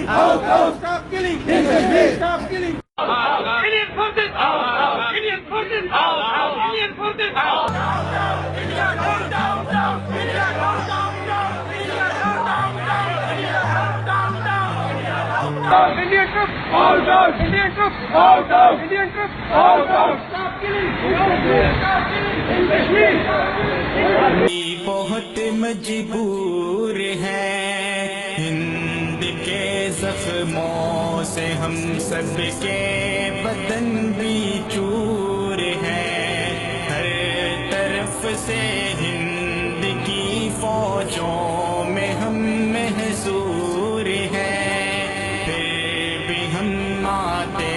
killing! Out, out! Stop killing! In Kashmir! Stop killing! Indian forces! Indian forces! Indian forces! India, down, down, down! India, down, down, down! India, down, down, down! India, down, down, down! Indian troops! Out, out! Indian troops! Out, out! Indian troops! Out, out! Stop killing! Stop killing! In Kashmir! بہت مجبور ہیں ہند کے زخموں سے ہم سب کے بدن بھی چور ہیں ہر طرف سے ہند کی فوجوں میں ہم محصور ہیں پھر بھی ہم آتے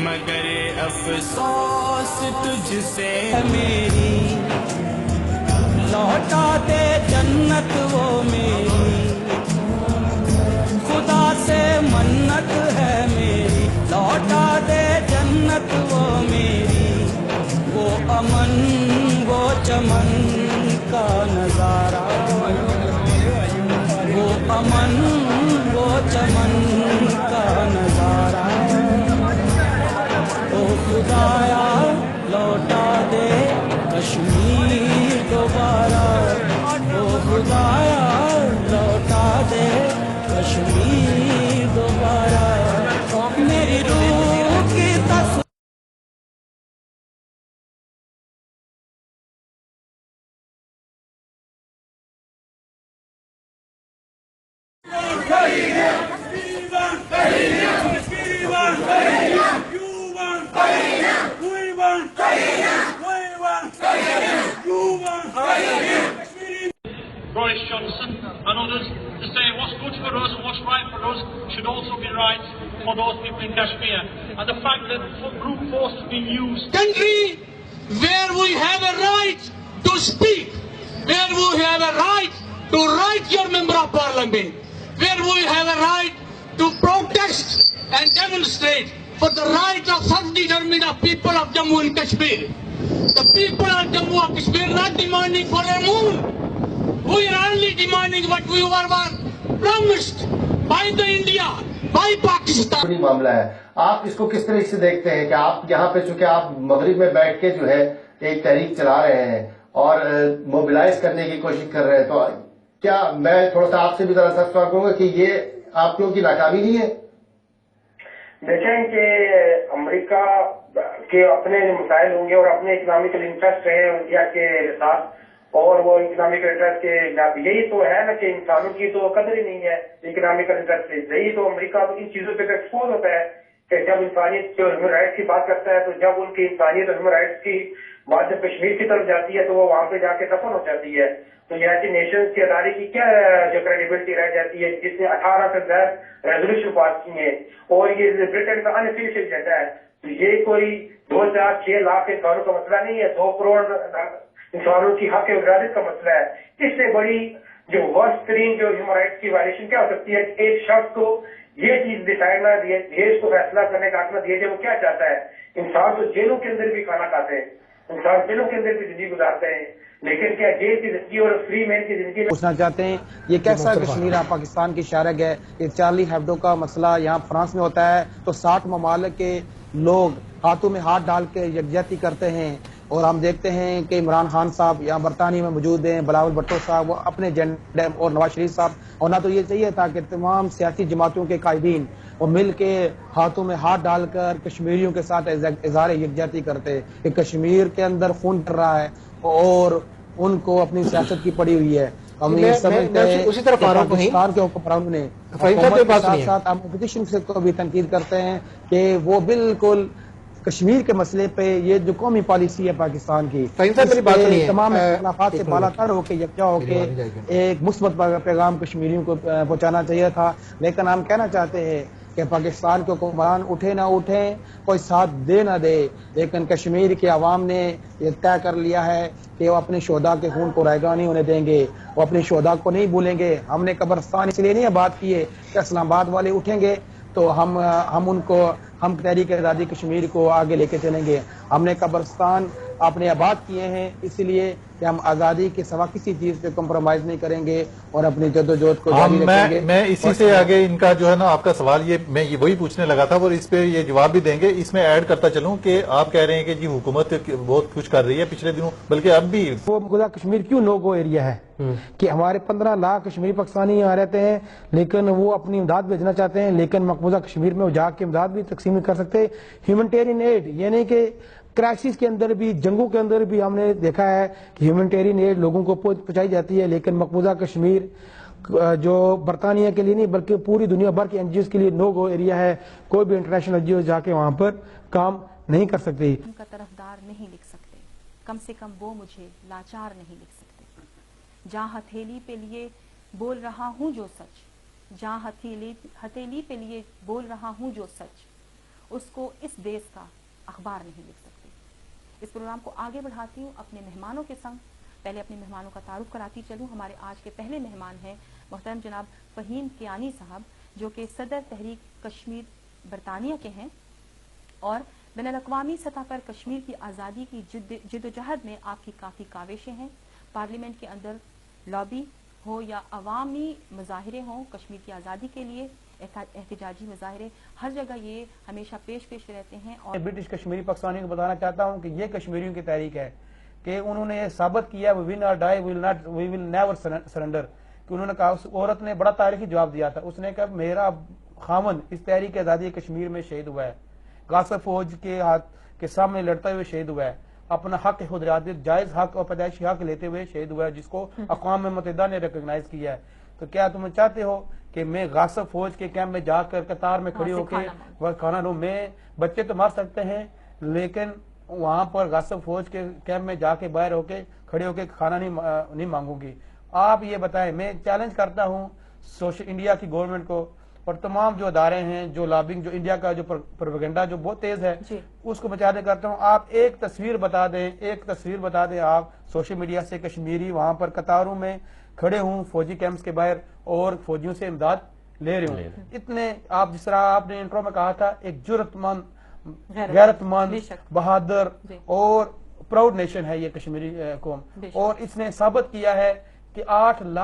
مگر افسوس تجھ سے میری لوٹا دے جنت وہ میری خدا سے منت ہے میری لوٹا دے جنت وہ میری وہ امن وہ چمن کا نظارہ وہ امن وہ چمن کا نظارہ او خدایا لوٹا دے کشمیر دوبارہ او خدایا لوٹا دے کشمیر دوبارہ میری روح کی تصویر Boris Johnson and others to say what's good for us and what's right for us should also be right for those people in Kashmir. And the fact that brute force is being used. Country where we have a right to speak, where we have a right to write your member of parliament, where we have a right to protest and demonstrate for the right of self-determination of people of Jammu and Kashmir. The people of Jammu and Kashmir are not demanding for a moon. We are only demanding what we were promised by the India, by Pakistan. معاملہ ہے آپ اس کو کس طرح سے دیکھتے ہیں کہ آپ یہاں پہ چونکہ آپ مغرب میں بیٹھ کے جو ہے ایک تحریک چلا رہے ہیں اور موبلائز کرنے کی کوشش کر رہے ہیں تو کیا میں تھوڑا سا آپ سے بھی ذرا سا سوال کروں گا کہ یہ آپ لوگوں کی ناکامی نہیں ہے؟ دیکھیں کہ امریکہ کے اپنے مسائل ہوں گے اور اپنے اکنامیکل انٹرسٹ ہیں انڈیا کے ساتھ اور وہ اکنامیکل انٹرسٹ کے یہی تو ہے نا کہ انسانوں کی تو قدر ہی نہیں ہے اکنامیکل انٹرسٹ سے یہی تو امریکہ ان چیزوں پہ ایکسپوز ہوتا ہے کہ جب انسانیت جو ہیومن رائٹس کی بات کرتا ہے تو جب ان کی انسانیت اور ہیومن رائٹس کی بات جب کشمیر کی طرف جاتی ہے تو وہ وہاں پہ جا کے دفن ہو جاتی ہے تو یونائٹڈ نیشنز کے ادارے کی کیا جو کریڈیبلٹی رہ جاتی ہے جس نے 18 سے زائد ریزولوشن پاس کی ہیں اور یہ برٹن کا انفیشل ایجنڈا ہے تو یہ کوئی 2 4 6 لاکھ انسانوں کا مسئلہ نہیں ہے 2 کروڑ انسانوں کی حق ارادت کا مسئلہ ہے اس سے بڑی جو ورسٹ ترین جو ہیومن رائٹس کی وائلیشن کیا ہو سکتی ہے ایک شخص کو یہ چیز ڈیسائڈ نہ دیے دیش کو فیصلہ کرنے کا حق نہ دیا جائے وہ کیا چاہتا ہے انسان تو جیلوں کے اندر بھی کھانا کھاتے ہیں انسان جیلوں کے اندر بھی زندگی گزارتے ہیں لیکن کیا جیل کی زندگی اور فری مین کی زندگی پوچھنا چاہتے ہیں یہ کیسا کشمیر پاکستان کی شارگ ہے کہ چارلی ہیبڈو کا مسئلہ یہاں فرانس میں ہوتا ہے تو 60 ممالک کے لوگ ہاتھوں میں ہاتھ ڈال کے یکجہتی کرتے ہیں اور ہم دیکھتے ہیں کہ عمران خان صاحب یہاں برطانیہ میں موجود ہیں بلاول بھٹو صاحب وہ اپنے ایجنڈے اور نواز شریف صاحب اور نہ تو یہ چاہیے تھا کہ تمام سیاسی جماعتوں کے قائدین وہ مل کے ہاتھوں میں ہاتھ ڈال کر کشمیریوں کے ساتھ اظہار یکجہتی کرتے کہ کشمیر کے اندر خون کر رہا ہے اور ان کو اپنی سیاست کی پڑی ہوئی ہے ہم یہ سمجھتے ہیں کہ پاکستان کے حکمرانوں نے حکومت کے ساتھ ساتھ ہم اپوزیشن سے کو بھی تنقید کرتے ہیں کہ وہ بالکل کشمیر کے مسئلے پہ یہ جو قومی پالیسی ہے پاکستان کی تمام اختلافات سے بالا تر ہو کے یکجا ہو کے ایک مثبت پیغام کشمیریوں کو پہنچانا چاہیے تھا لیکن ہم کہنا چاہتے ہیں کہ پاکستان کے حکمران اٹھے نہ اٹھیں کوئی ساتھ دے نہ دے لیکن کشمیر کے عوام نے یہ طے کر لیا ہے کہ وہ اپنے شہداء کے خون کو رائیگاں نہیں ہونے دیں گے وہ اپنے شہداء کو نہیں بھولیں گے ہم نے قبرستان اس لیے نہیں بات کی ہے کہ اسلام آباد والے اٹھیں گے تو ہم ان کو ہم تحریک آزادی کشمیر کو آگے لے کے چلیں گے ہم نے قبرستان اپنے آباد کیے ہیں اس لیے کہ کہ ہم آزادی کے سوا کسی چیز پہ کمپرومائز نہیں کریں گے اور اپنی جدوجہد کو جاری رکھیں گے. میں اسی سے آگے ان کا جو ہے نا آپ کا سوال میں وہی پوچھنے لگا تھا اور اس پہ یہ جواب بھی دیں گے. اس میں ایڈ کرتا چلوں کہ آپ کہہ رہے ہیں کہ جی حکومت بہت کچھ کر رہی ہے پچھلے دنوں, بلکہ اب بھی وہ مقبوضہ کشمیر کیوں نو گو ایریا ہے کہ ہمارے 15 لاکھ کشمیری پاکستانی یہاں رہتے ہیں لیکن وہ اپنی امداد بھیجنا چاہتے ہیں, لیکن مقبوضہ کشمیر میں وہ جا کے امداد بھی تقسیم کر سکتے. ہیومنٹیرین ایڈ یعنی کہ کرائسس کے اندر بھی, جنگوں کے اندر بھی ہم نے دیکھا ہے کہ ہیومنٹیرین ایڈ لوگوں کو پہنچائی جاتی ہے, لیکن مقبوضہ کشمیر جو برطانیہ کے لیے نہیں بلکہ پوری دنیا بھر کے این جی اوز کے لیے نو گو ایریا ہے. کوئی بھی انٹرنیشنل این جی او جا کے وہاں پر کام نہیں کر سکتی. ان کا طرفدار نہیں لکھ سکتے, کم سے کم وہ مجھے لاچار نہیں لکھ سکتے. جہاں ہتھیلی پہ لیے بول رہا ہوں جو سچ, جہاں ہتھیلی پہ لیے بول رہا ہوں جو سچ, اس کو اس دیس کا اخبار نہیں لکھ سکتے. اس پروگرام کو آگے بڑھاتی ہوں اپنے مہمانوں کے سنگ. پہلے اپنے مہمانوں کا تعارف کراتی چلوں. ہمارے آج کے پہلے مہمان ہیں محترم جناب فہیم کیانی صاحب, جو کہ صدر تحریک کشمیر برطانیہ کے ہیں اور بین الاقوامی سطح پر کشمیر کی آزادی کی جدوجہد میں آپ کی کافی کاوشیں ہیں. پارلیمنٹ کے اندر لابی ہو یا عوامی مظاہرے ہوں کشمیر کی آزادی کے لیے, احتجاجی مظاہرے, ہر جگہ یہ ہمیشہ پیش رہتے ہیں. اور برٹش کشمیری پاکستانیوں کو بتانا چاہتا ہوں کہ یہ کشمیریوں کی تحریک ہے کہ انہوں نے یہ ثابت کیا وی ول ڈائی وی ول نیور سرنڈر. کہ انہوں نے کہا, اس عورت نے بڑا تاریخی جواب دیا تھا, اس نے کہا میرا خامن اس تحریک آزادی کشمیر میں شہید ہوا ہے, غاصب فوج کے ہاتھ کے سامنے لڑتے ہوئے شہید ہوا ہے, اپنا حق خود ارادت جائز حق اور پیدائشی حق لیتے ہوئے شہید ہوا ہے, جس کو اقوام متحدہ نے ریکگنائز کیا ہے. تو کیا تم چاہتے ہو کہ میں غاصب فوج کے کیمپ میں جا کر قطار میں کھڑی ہو کے کھانا لوں؟ میں بچے تو مار سکتے ہیں لیکن وہاں پر غاصب فوج کے کیمپ میں جا کے باہر ہو کے کھڑے ہو کے کھانا نہیں مانگوں گی. آپ یہ بتائیں, میں چیلنج کرتا ہوں سوشل انڈیا کی گورنمنٹ کو اور تمام جو ادارے ہیں جو لابنگ, جو انڈیا کا جو پروپیگنڈا جو بہت تیز ہے اس کو مچاتے کرتا ہوں. آپ ایک تصویر بتا دیں آپ سوشل میڈیا سے, کشمیری وہاں پر قطاروں میں کھڑے ہوں فوجی کیمپس کے باہر اور فوجیوں سے امداد لے رہے ہوں. اتنے آپ جس طرح آپ نے انٹرو میں کہا تھا, ایک جرت مند, غیرت مند, بہادر اور پراؤڈ نیشن ہے یہ کشمیری قوم, اور اس نے ثابت کیا ہے کہ 8 لاکھ